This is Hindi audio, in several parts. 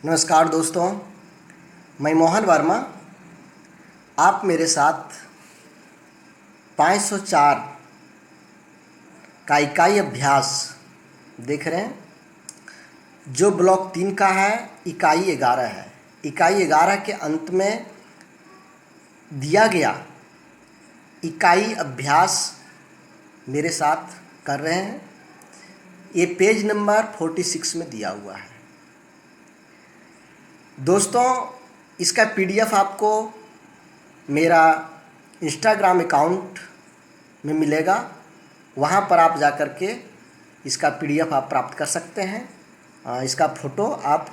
नमस्कार दोस्तों, मैं मोहन वर्मा। आप मेरे साथ 504 का इकाई अभ्यास देख रहे हैं, जो ब्लॉक 3 का है। इकाई 11 है। इकाई 11 के अंत में दिया गया इकाई अभ्यास मेरे साथ कर रहे हैं। ये पेज नंबर 46 में दिया हुआ है। दोस्तों, इसका पीडीएफ आपको मेरा इंस्टाग्राम अकाउंट में मिलेगा। वहाँ पर आप जा कर के इसका पीडीएफ आप प्राप्त कर सकते हैं। इसका फ़ोटो आप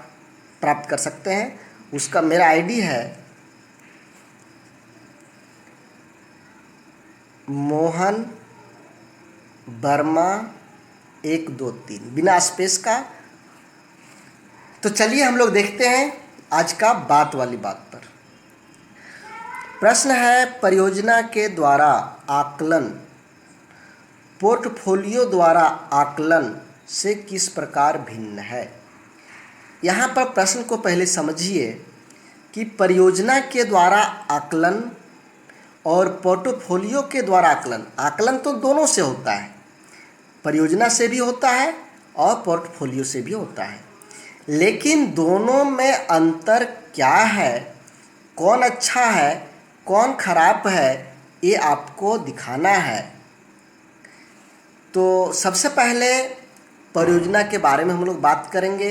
प्राप्त कर सकते हैं। उसका मेरा आईडी है मोहन वर्मा 123 बिना स्पेस का। तो चलिए हम लोग देखते हैं आज का बात वाली बात पर। प्रश्न है, परियोजना के द्वारा आकलन पोर्टफोलियो द्वारा आकलन से किस प्रकार भिन्न है। यहाँ पर प्रश्न को पहले समझिए कि परियोजना के द्वारा आकलन और पोर्टफोलियो के द्वारा आकलन, आकलन तो दोनों से होता है, परियोजना से भी होता है और पोर्टफोलियो से भी होता है। लेकिन दोनों में अंतर क्या है, कौन अच्छा है कौन खराब है, ये आपको दिखाना है। तो सबसे पहले परियोजना के बारे में हम लोग बात करेंगे,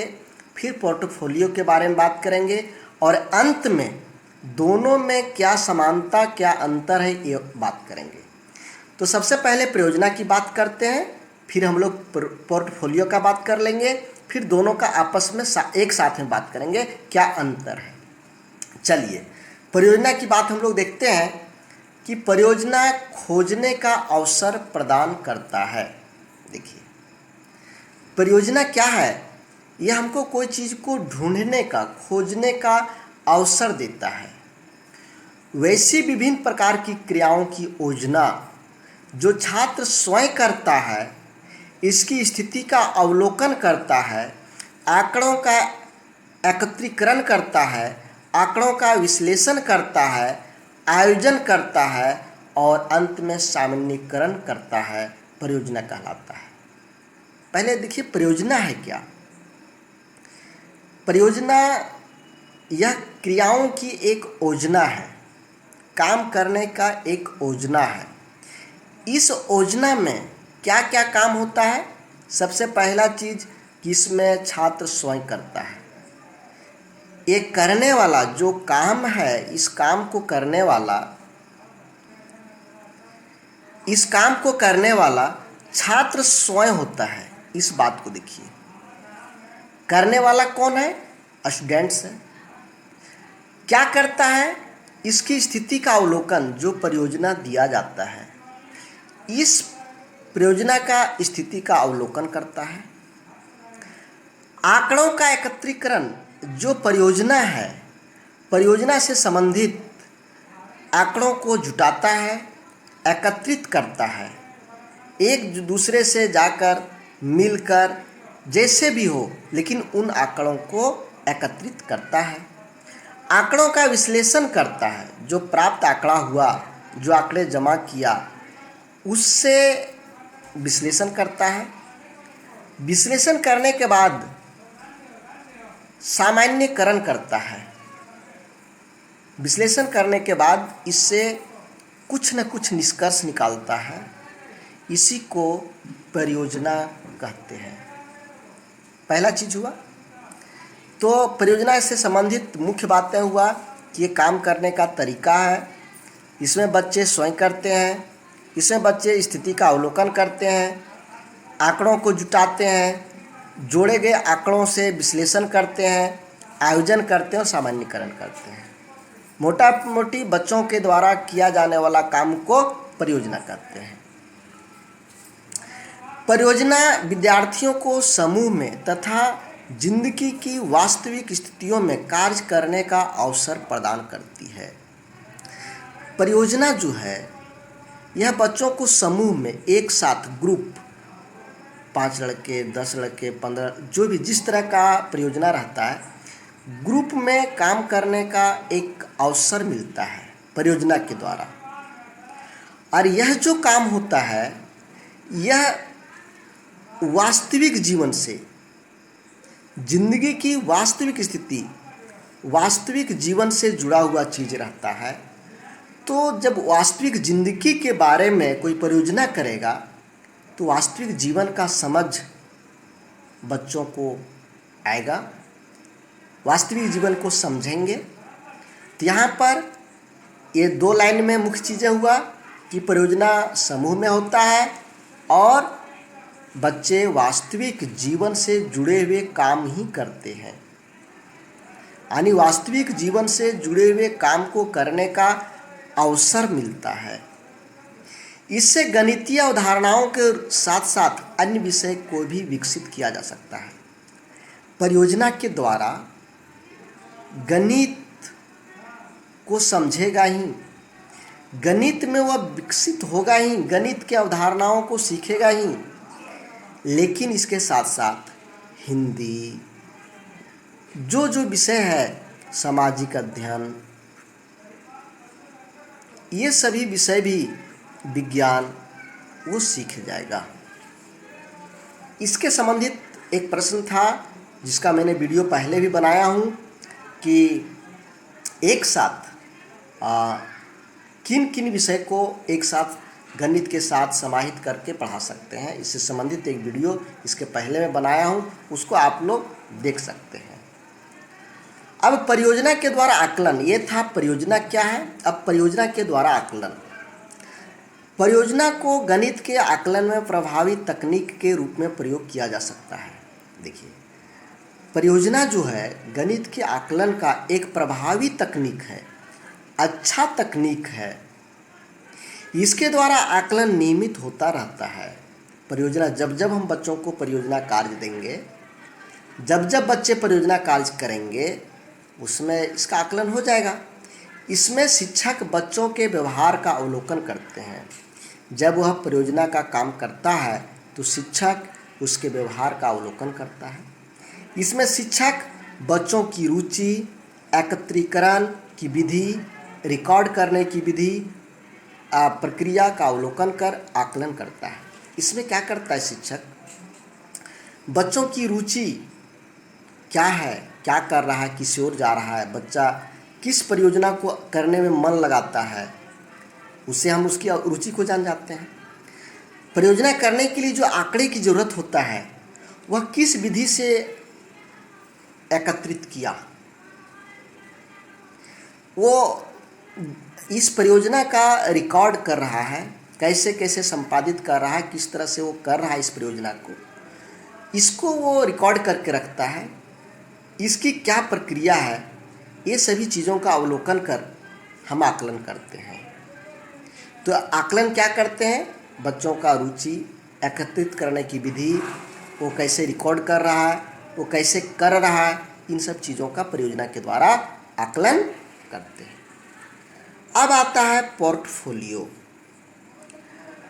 फिर पोर्टफोलियो के बारे में बात करेंगे और अंत में दोनों में क्या समानता क्या अंतर है ये बात करेंगे। तो सबसे पहले परियोजना की बात करते हैं, फिर हम लोग पोर्टफोलियो का बात कर लेंगे, फिर दोनों का आपस में एक साथ में बात करेंगे क्या अंतर है। चलिए परियोजना की बात हम लोग देखते हैं कि परियोजना खोजने का अवसर प्रदान करता है। देखिए परियोजना क्या है, यह हमको कोई चीज़ को ढूंढने का, खोजने का अवसर देता है। वैसी विभिन्न प्रकार की क्रियाओं की योजना जो छात्र स्वयं करता है, इसकी स्थिति का अवलोकन करता है, आंकड़ों का एकत्रीकरण करता है, आंकड़ों का विश्लेषण करता है, आयोजन करता है और अंत में सामान्यीकरण करता है, परियोजना कहलाता है। पहले देखिए परियोजना है क्या। परियोजना यह क्रियाओं की एक योजना है, काम करने का एक योजना है। इस योजना में क्या क्या काम होता है। सबसे पहला चीज़ कि इसमें छात्र स्वयं करता है। एक करने वाला जो काम है, इस काम को करने वाला छात्र स्वयं होता है। इस बात को देखिए, करने वाला कौन है, स्टूडेंट्स है। क्या करता है, इसकी स्थिति का अवलोकन जो परियोजना दिया जाता है, इस परियोजना का स्थिति का अवलोकन करता है। आंकड़ों का एकत्रीकरण जो परियोजना है, परियोजना से संबंधित आंकड़ों को जुटाता है, एकत्रित करता है, एक दूसरे से जाकर मिलकर जैसे भी हो, लेकिन उन आंकड़ों को एकत्रित करता है। आंकड़ों का विश्लेषण करता है, जो प्राप्त आंकड़ा हुआ, जो आंकड़े जमा किया, उससे विश्लेषण करता है। विश्लेषण करने के बाद सामान्यीकरण करता है। विश्लेषण करने के बाद इससे कुछ न कुछ निष्कर्ष निकालता है। इसी को परियोजना कहते हैं। पहला चीज़ हुआ। तो परियोजना से संबंधित मुख्य बातें हुआ कि ये काम करने का तरीका है, इसमें बच्चे स्वयं करते हैं, इसमें बच्चे स्थिति का अवलोकन करते हैं, आंकड़ों को जुटाते हैं, जोड़े गए आंकड़ों से विश्लेषण करते हैं, आयोजन करते हैं और सामान्यीकरण करते हैं। मोटा मोटी बच्चों के द्वारा किया जाने वाला काम को परियोजना कहते हैं। परियोजना विद्यार्थियों को समूह में तथा जिंदगी की वास्तविक स्थितियों में कार्य करने का अवसर प्रदान करती है। परियोजना जो है यह बच्चों को समूह में एक साथ, ग्रुप, 5 लड़के 10 लड़के 15, जो भी जिस तरह का परियोजना रहता है, ग्रुप में काम करने का एक अवसर मिलता है परियोजना के द्वारा। और यह जो काम होता है यह वास्तविक जीवन से, जिंदगी की वास्तविक स्थिति, वास्तविक जीवन से जुड़ा हुआ चीज़ रहता है। तो जब वास्तविक जिंदगी के बारे में कोई परियोजना करेगा तो वास्तविक जीवन का समझ बच्चों को आएगा, वास्तविक जीवन को समझेंगे। तो यहाँ पर ये 2 लाइन में मुख्य चीज़ें हुआ कि परियोजना समूह में होता है और बच्चे वास्तविक जीवन से जुड़े हुए काम ही करते हैं, यानी वास्तविक जीवन से जुड़े हुए काम को करने का अवसर मिलता है। इससे गणितीय अवधारणाओं के साथ साथ अन्य विषय को भी विकसित किया जा सकता है। परियोजना के द्वारा गणित को समझेगा ही, गणित में वह विकसित होगा ही, गणित के अवधारणाओं को सीखेगा ही, लेकिन इसके साथ साथ हिंदी, जो जो विषय है, सामाजिक अध्ययन, ये सभी विषय भी, विज्ञान, वो सीख जाएगा। इसके संबंधित एक प्रश्न था जिसका मैंने वीडियो पहले भी बनाया हूँ कि एक साथ किन किन विषय को एक साथ गणित के साथ समाहित करके पढ़ा सकते हैं। इससे संबंधित एक वीडियो इसके पहले मैं बनाया हूँ, उसको आप लोग देख सकते हैं। अब परियोजना के द्वारा आकलन, ये था परियोजना क्या है। अब परियोजना के द्वारा आकलन, परियोजना को गणित के आकलन में प्रभावी तकनीक के रूप में प्रयोग किया जा सकता है। देखिए, परियोजना जो है गणित के आकलन का एक प्रभावी तकनीक है, अच्छा तकनीक है। इसके द्वारा आकलन नियमित होता रहता है। परियोजना, जब जब हम बच्चों को परियोजना कार्य देंगे, जब जब बच्चे परियोजना कार्य करेंगे, उसमें इसका आकलन हो जाएगा। इसमें शिक्षक बच्चों के व्यवहार का अवलोकन करते हैं। जब वह परियोजना का काम करता है तो शिक्षक उसके व्यवहार का अवलोकन करता है। इसमें शिक्षक बच्चों की रुचि, एकत्रीकरण की विधि, रिकॉर्ड करने की विधि, प्रक्रिया का अवलोकन कर आकलन करता है। इसमें क्या करता है शिक्षक, बच्चों की रुचि क्या है, क्या कर रहा है, किस ओर जा रहा है, बच्चा किस परियोजना को करने में मन लगाता है, उससे हम उसकी रुचि को जान जाते हैं। परियोजना करने के लिए जो आंकड़े की ज़रूरत होता है वह किस विधि से एकत्रित किया, वो इस परियोजना का रिकॉर्ड कर रहा है, कैसे कैसे संपादित कर रहा है, किस तरह से वो कर रहा है इस परियोजना को, इसको वो रिकॉर्ड करके रखता है। इसकी क्या प्रक्रिया है, ये सभी चीज़ों का अवलोकन कर हम आकलन करते हैं। तो आकलन क्या करते हैं, बच्चों का रुचि, एकत्रित करने की विधि, वो कैसे रिकॉर्ड कर रहा है, वो कैसे कर रहा है, इन सब चीज़ों का परियोजना के द्वारा आकलन करते हैं। अब आता है पोर्टफोलियो।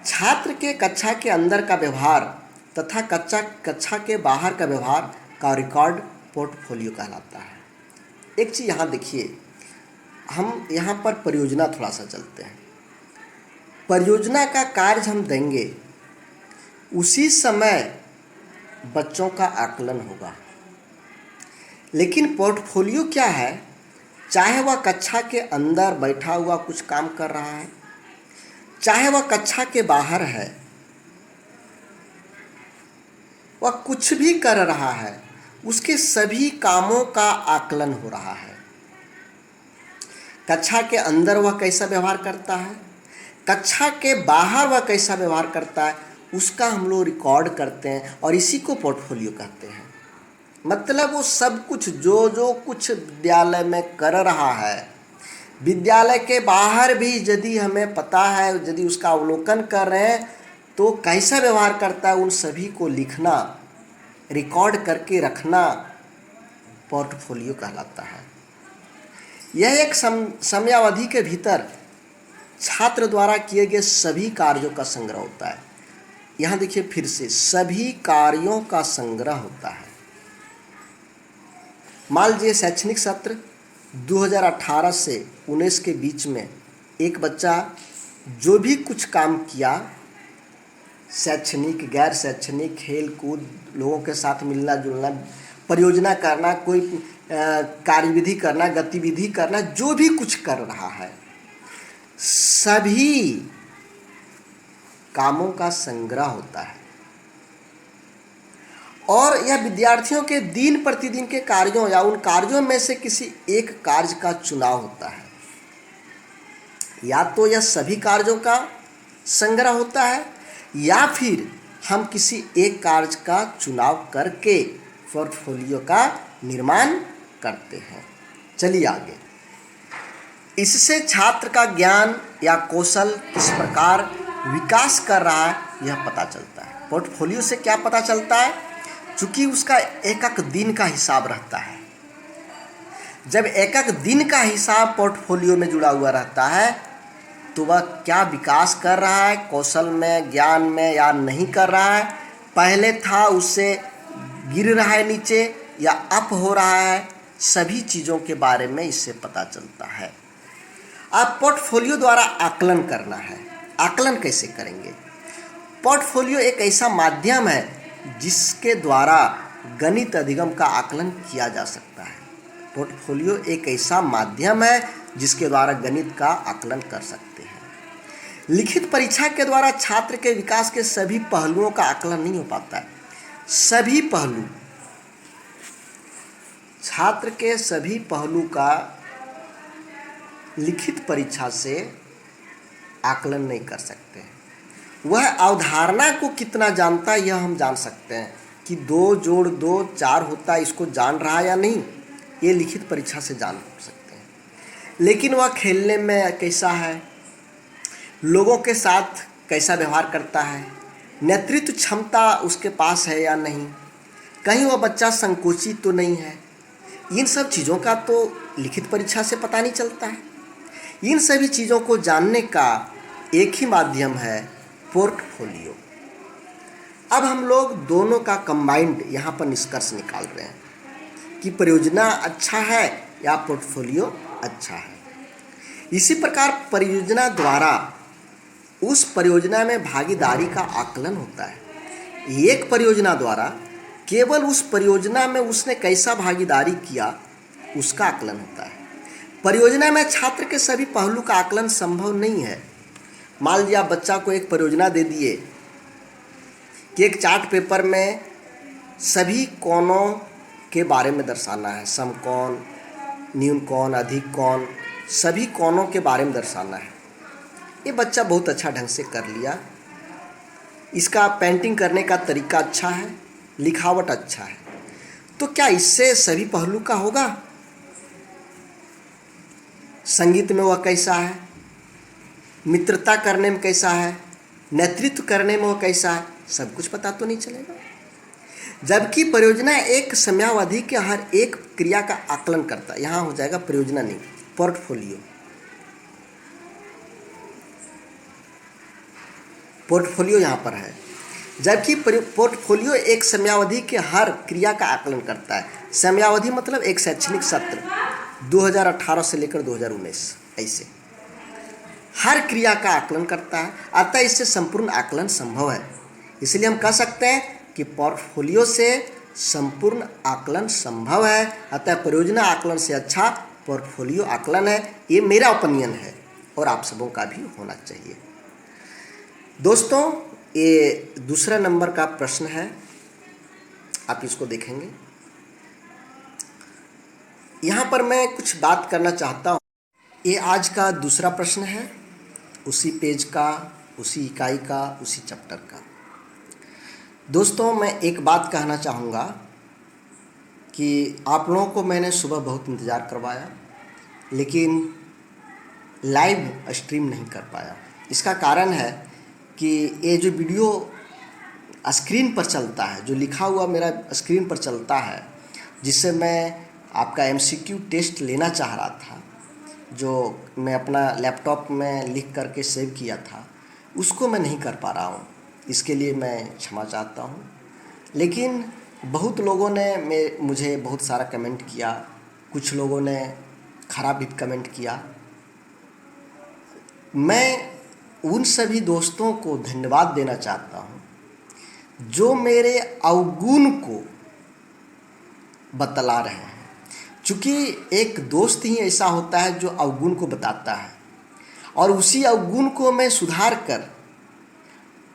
छात्र के कक्षा के अंदर का व्यवहार तथा कक्षा के बाहर का व्यवहार का रिकॉर्ड पोर्टफोलियो कहलाता है। एक चीज़ यहाँ देखिए, हम यहाँ पर परियोजना थोड़ा सा चलते हैं। परियोजना का कार्य हम देंगे, उसी समय बच्चों का आकलन होगा। लेकिन पोर्टफोलियो क्या है, चाहे वह कक्षा के अंदर बैठा हुआ कुछ काम कर रहा है, चाहे वह कक्षा के बाहर है, वह कुछ भी कर रहा है, उसके सभी कामों का आकलन हो रहा है। कक्षा के अंदर वह कैसा व्यवहार करता है, कक्षा के बाहर वह कैसा व्यवहार करता है, उसका हम लोग रिकॉर्ड करते हैं और इसी को पोर्टफोलियो कहते हैं। मतलब वो सब कुछ जो कुछ विद्यालय में कर रहा है, विद्यालय के बाहर भी यदि हमें पता है, यदि उसका अवलोकन कर रहे हैं तो कैसा व्यवहार करता है, उन सभी को लिखना, रिकॉर्ड करके रखना पोर्टफोलियो कहलाता है। यह एक समयावधि के भीतर छात्र द्वारा किए गए सभी कार्यों का संग्रह होता है। यहाँ देखिए फिर से, सभी कार्यों का संग्रह होता है। मान लीजिए शैक्षणिक सत्र 2018 से 19 के बीच में एक बच्चा जो भी कुछ काम किया, शैक्षणिक, गैर शैक्षणिक, खेल कूद, लोगों के साथ मिलना जुलना, परियोजना करना, कोई कार्यविधि करना, गतिविधि करना, जो भी कुछ कर रहा है, सभी कामों का संग्रह होता है और यह विद्यार्थियों के दिन प्रतिदिन के कार्यों या उन कार्यों में से किसी एक कार्य का चुनाव होता है। या तो यह सभी कार्यों का संग्रह होता है या फिर हम किसी एक कार्य का चुनाव करके पोर्टफोलियो का निर्माण करते हैं। चलिए आगे। इससे छात्र का ज्ञान या कौशल किस प्रकार विकास कर रहा है यह पता चलता है। पोर्टफोलियो से क्या पता चलता है? चूँकि उसका एक एक दिन का हिसाब रहता है। जब एक एक दिन का हिसाब पोर्टफोलियो में जुड़ा हुआ रहता है तो वह क्या विकास कर रहा है, कौशल में, ज्ञान में, या नहीं कर रहा है, पहले था उससे गिर रहा है नीचे या अप हो रहा है, सभी चीज़ों के बारे में इससे पता चलता है। अब पोर्टफोलियो द्वारा आकलन करना है। आकलन कैसे करेंगे? पोर्टफोलियो एक ऐसा माध्यम है जिसके द्वारा गणित अधिगम का आकलन किया जा सकता है। पोर्टफोलियो एक ऐसा माध्यम है जिसके द्वारा गणित का आकलन कर सकते हैं। लिखित परीक्षा के द्वारा छात्र के विकास के सभी पहलुओं का आकलन नहीं हो पाता है। सभी पहलू, छात्र के सभी पहलू का लिखित परीक्षा से आकलन नहीं कर सकते। वह अवधारणा को कितना जानता है यह हम जान सकते हैं कि 2 जोड़ 2 4 होता है, इसको जान रहा है या नहीं, ये लिखित परीक्षा से जान सकते हैं। लेकिन वह खेलने में कैसा है, लोगों के साथ कैसा व्यवहार करता है, नेतृत्व क्षमता उसके पास है या नहीं, कहीं वह बच्चा संकोची तो नहीं है, इन सब चीज़ों का तो लिखित परीक्षा से पता नहीं चलता है। इन सभी चीज़ों को जानने का एक ही माध्यम है पोर्टफोलियो। अब हम लोग दोनों का कंबाइंड यहाँ पर निष्कर्ष निकाल रहे हैं कि परियोजना अच्छा है या पोर्टफोलियो अच्छा है। इसी प्रकार परियोजना द्वारा उस परियोजना में भागीदारी का आकलन होता है। एक परियोजना द्वारा केवल उस परियोजना में उसने कैसा भागीदारी किया उसका आकलन होता है। परियोजना में छात्र के सभी पहलू का आकलन संभव नहीं है। मान लीजिए आप बच्चा को एक परियोजना दे दिए कि एक चार्ट पेपर में सभी कोणों के बारे में दर्शाना है, समकोण, न्यून कोण, अधिक कोण, सभी कोणों के बारे में दर्शाना है। ये बच्चा बहुत अच्छा ढंग से कर लिया, इसका पेंटिंग करने का तरीका अच्छा है, लिखावट अच्छा है, तो क्या इससे सभी पहलू का होगा? संगीत में वह कैसा है, मित्रता करने में कैसा है, नेतृत्व करने में वह कैसा है, सब कुछ पता तो नहीं चलेगा। जबकि परियोजना एक समयावधि के हर एक क्रिया का आकलन करता है। यहाँ हो जाएगा परियोजना नहीं, पोर्टफोलियो। पोर्टफोलियो यहाँ पर है, जबकि पोर्टफोलियो एक समयावधि के हर क्रिया का आकलन करता है। समयावधि मतलब एक शैक्षणिक सत्र 2018 से लेकर 2019, ऐसे हर क्रिया का आकलन करता है। अतः इससे संपूर्ण आकलन संभव है। इसलिए हम कह सकते हैं कि पोर्टफोलियो से संपूर्ण आकलन संभव है। अतः परियोजना आकलन से अच्छा पोर्टफोलियो आकलन है। ये मेरा ओपिनियन है और आप सबों का भी होना चाहिए। दोस्तों, ये दूसरा नंबर का प्रश्न है, आप इसको देखेंगे। यहाँ पर मैं कुछ बात करना चाहता हूँ। ये आज का दूसरा प्रश्न है, उसी पेज का, उसी इकाई का, उसी चैप्टर का। दोस्तों, मैं एक बात कहना चाहूँगा कि आप लोगों को मैंने सुबह बहुत इंतज़ार करवाया, लेकिन लाइव स्ट्रीम नहीं कर पाया। इसका कारण है कि ये जो वीडियो स्क्रीन पर चलता है, जो लिखा हुआ मेरा स्क्रीन पर चलता है, जिससे मैं आपका MCQ टेस्ट लेना चाह रहा था, जो मैं अपना लैपटॉप में लिख करके सेव किया था, उसको मैं नहीं कर पा रहा हूँ। इसके लिए मैं क्षमा चाहता हूँ। लेकिन बहुत लोगों ने मुझे बहुत सारा कमेंट किया, कुछ लोगों ने खराब भी कमेंट किया। मैं उन सभी दोस्तों को धन्यवाद देना चाहता हूँ जो मेरे अवगुण को बतला रहे हैं। चूँकि एक दोस्त ही ऐसा होता है जो अवगुण को बताता है, और उसी अवगुण को मैं सुधार कर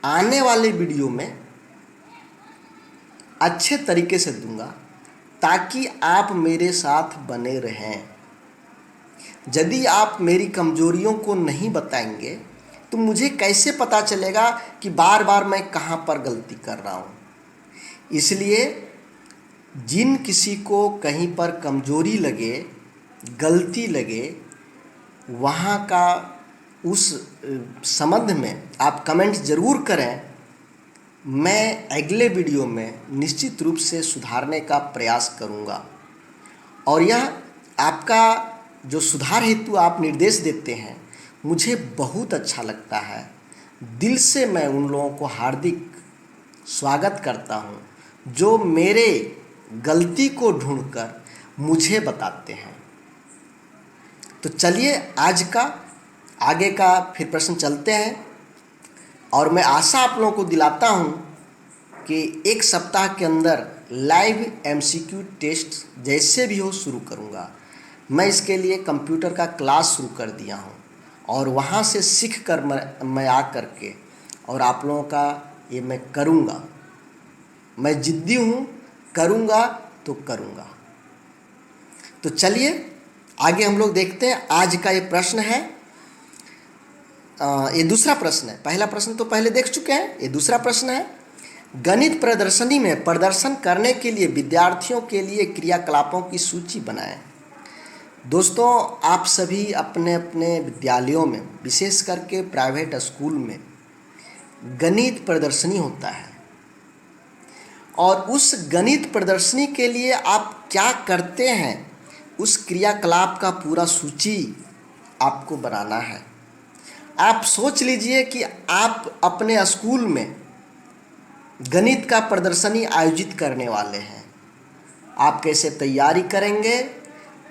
आने वाले वीडियो में अच्छे तरीके से दूंगा, ताकि आप मेरे साथ बने रहें। यदि आप मेरी कमजोरियों को नहीं बताएंगे तो मुझे कैसे पता चलेगा कि बार बार मैं कहाँ पर गलती कर रहा हूँ। इसलिए जिन किसी को कहीं पर कमजोरी लगे, गलती लगे, वहाँ का उस संबंध में आप कमेंट ज़रूर करें। मैं अगले वीडियो में निश्चित रूप से सुधारने का प्रयास करूँगा। और यह आपका जो सुधार हेतु आप निर्देश देते हैं, मुझे बहुत अच्छा लगता है। दिल से मैं उन लोगों को हार्दिक स्वागत करता हूँ जो मेरे गलती को ढूंढकर मुझे बताते हैं। तो चलिए आज का आगे का फिर प्रश्न चलते हैं, और मैं आशा आप लोगों को दिलाता हूँ कि एक सप्ताह के अंदर लाइव MCQ टेस्ट जैसे भी हो शुरू करूँगा। मैं इसके लिए कंप्यूटर का क्लास शुरू कर दिया हूँ, और वहाँ से सीख कर मैं आ कर के और आप लोगों का ये मैं करूँगा। मैं जिद्दी हूँ, करूँगा तो करूँगा। तो चलिए आगे हम लोग देखते हैं। आज का ये प्रश्न है, ये दूसरा प्रश्न है। पहला प्रश्न तो पहले देख चुके हैं, ये दूसरा प्रश्न है। गणित प्रदर्शनी में प्रदर्शन करने के लिए विद्यार्थियों के लिए क्रियाकलापों की सूची बनाएं। दोस्तों, आप सभी अपने अपने विद्यालयों में, विशेष करके प्राइवेट स्कूल में गणित प्रदर्शनी होता है, और उस गणित प्रदर्शनी के लिए आप क्या करते हैं, उस क्रियाकलाप का पूरा सूची आपको बनाना है। आप सोच लीजिए कि आप अपने स्कूल में गणित का प्रदर्शनी आयोजित करने वाले हैं। आप कैसे तैयारी करेंगे,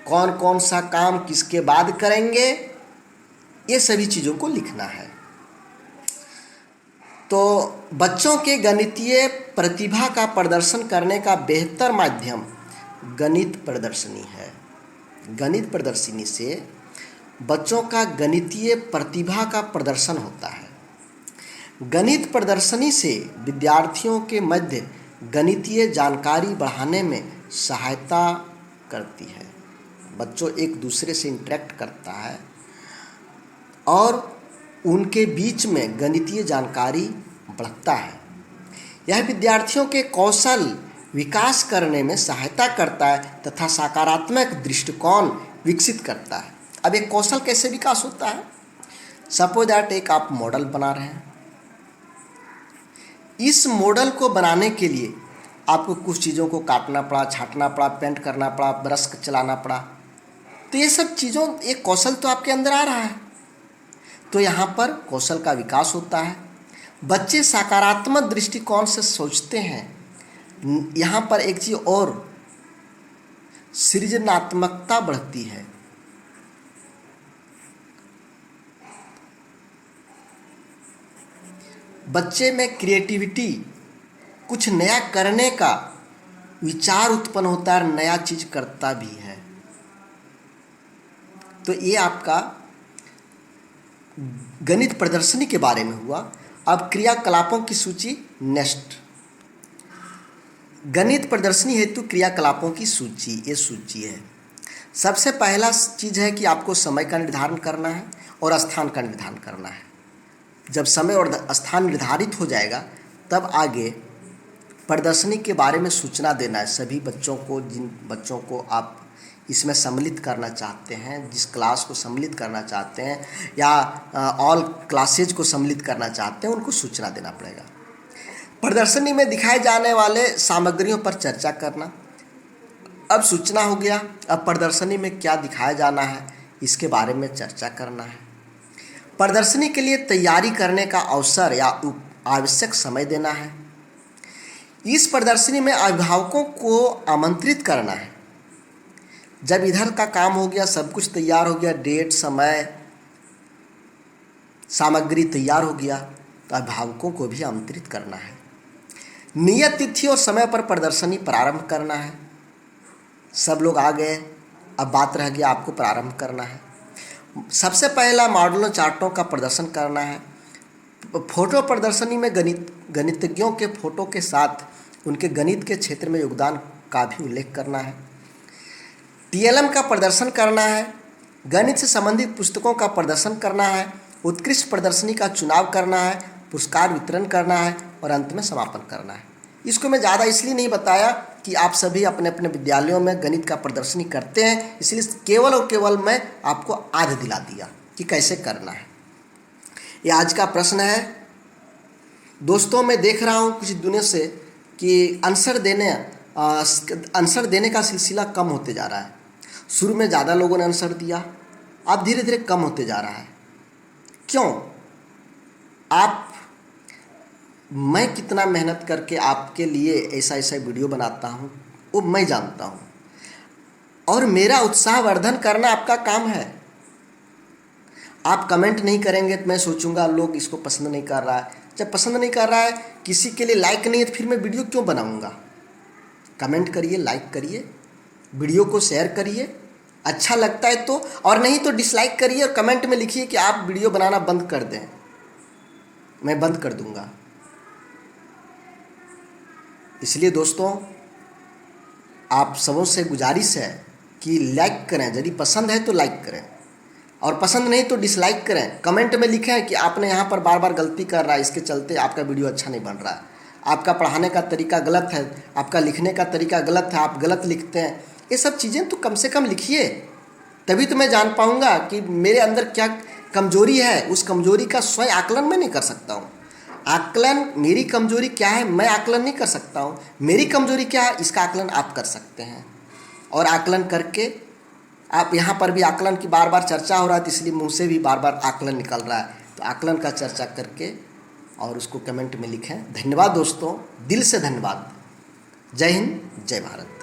कौन कौन सा काम किसके बाद करेंगे, ये सभी चीज़ों को लिखना है। तो बच्चों के गणितीय प्रतिभा का प्रदर्शन करने का बेहतर माध्यम गणित प्रदर्शनी है। गणित प्रदर्शनी से बच्चों का गणितीय प्रतिभा का प्रदर्शन होता है। गणित प्रदर्शनी से विद्यार्थियों के मध्य गणितीय जानकारी बढ़ाने में सहायता करती है। बच्चों एक दूसरे से इंटरेक्ट करता है और उनके बीच में गणितीय जानकारी बढ़ता है। यह विद्यार्थियों के कौशल विकास करने में सहायता करता है तथा सकारात्मक दृष्टिकोण विकसित करता है। अब एक कौशल कैसे विकास होता है? सपोज दैट एक आप मॉडल बना रहे हैं। इस मॉडल को बनाने के लिए आपको कुछ चीज़ों को काटना पड़ा, छांटना पड़ा, पेंट करना पड़ा, ब्रश चलाना पड़ा। तो ये सब चीज़ों, एक कौशल तो आपके अंदर आ रहा है। तो यहाँ पर कौशल का विकास होता है। बच्चे सकारात्मक दृष्टिकोण से सोचते हैं। यहाँ पर एक चीज़ और, सृजनात्मकता बढ़ती है। बच्चे में क्रिएटिविटी, कुछ नया करने का विचार उत्पन्न होता है, नया चीज़ करता भी है। तो ये आपका गणित प्रदर्शनी के बारे में हुआ। अब क्रियाकलापों की सूची नेक्स्ट। गणित प्रदर्शनी हेतु क्रियाकलापों की सूची, ये सूची है। सबसे पहला चीज़ है कि आपको समय का निर्धारण करना है और स्थान का निर्धारण करना है। जब समय और स्थान निर्धारित हो जाएगा तब आगे प्रदर्शनी के बारे में सूचना देना है सभी बच्चों को। जिन बच्चों को आप इसमें सम्मिलित करना चाहते हैं, जिस क्लास को सम्मिलित करना चाहते हैं या ऑल क्लासेज को सम्मिलित करना चाहते हैं, उनको सूचना देना पड़ेगा। प्रदर्शनी में दिखाए जाने वाले सामग्रियों पर चर्चा करना। अब सूचना हो गया, अब प्रदर्शनी में क्या दिखाया जाना है इसके बारे में चर्चा करना है। प्रदर्शनी के लिए तैयारी करने का अवसर या आवश्यक समय देना है। इस प्रदर्शनी में अभिभावकों को आमंत्रित करना है। जब इधर का काम हो गया, सब कुछ तैयार हो गया, डेट, समय, सामग्री तैयार हो गया, तो अभिभावकों को भी आमंत्रित करना है। नियत तिथि और समय पर प्रदर्शनी प्रारंभ करना है। सब लोग आ गए, अब बात रह गया आपको प्रारंभ करना है। सबसे पहला मॉडलों चार्टों का प्रदर्शन करना है। फोटो प्रदर्शनी में गणितज्ञों के फोटो के साथ उनके गणित के क्षेत्र में योगदान का भी उल्लेख करना है। टीएलएम का प्रदर्शन करना है। गणित से संबंधित पुस्तकों का प्रदर्शन करना है। उत्कृष्ट प्रदर्शनी का चुनाव करना है। पुरस्कार वितरण करना है और अंत में समापन करना है। इसको मैं ज़्यादा इसलिए नहीं बताया कि आप सभी अपने अपने विद्यालयों में गणित का प्रदर्शनी करते हैं, इसलिए केवल और केवल मैं आपको आज दिला दिया कि कैसे करना है। ये आज का प्रश्न है। दोस्तों, मैं देख रहा हूँ कुछ दिनों से कि आंसर देने का सिलसिला कम होते जा रहा है। शुरू में ज़्यादा लोगों ने आंसर दिया, अब धीरे धीरे कम होते जा रहा है। क्यों? मैं कितना मेहनत करके आपके लिए ऐसा वीडियो बनाता हूँ वो मैं जानता हूँ, और मेरा उत्साहवर्धन करना आपका काम है। आप कमेंट नहीं करेंगे तो मैं सोचूंगा लोग इसको पसंद नहीं कर रहा है। जब पसंद नहीं कर रहा है, किसी के लिए लाइक नहीं है, तो फिर मैं वीडियो क्यों बनाऊंगा? कमेंट करिए, लाइक करिए, वीडियो को शेयर करिए, अच्छा लगता है तो, और नहीं तो डिसलाइक करिए और कमेंट में लिखिए कि आप वीडियो बनाना बंद कर दें। मैं बंद कर दूंगा। इसलिए दोस्तों, आप सबों से गुजारिश है कि लाइक करें। यदि पसंद है तो लाइक करें, और पसंद नहीं तो डिसलाइक करें। कमेंट में लिखें कि आपने यहाँ पर बार बार गलती कर रहा है, इसके चलते आपका वीडियो अच्छा नहीं बन रहा है, आपका पढ़ाने का तरीका गलत है, आपका लिखने का तरीका गलत है, आप गलत लिखते हैं। ये सब चीज़ें तो कम से कम लिखिए, तभी तो मैं जान पाऊँगा कि मेरे अंदर क्या कमजोरी है। उस कमजोरी का स्वयं आकलन मैं नहीं कर सकता हूँ। आकलन, मेरी कमजोरी क्या है मैं आकलन नहीं कर सकता हूँ, मेरी कमजोरी क्या है इसका आकलन आप कर सकते हैं। और आकलन करके आप, यहाँ पर भी आकलन की बार बार चर्चा हो रहा है, तो इसलिए मुँह से भी बार बार आकलन निकल रहा है। तो आकलन का चर्चा करके और उसको कमेंट में लिखें। धन्यवाद दोस्तों, दिल से धन्यवाद। जय हिंद, जय भारत।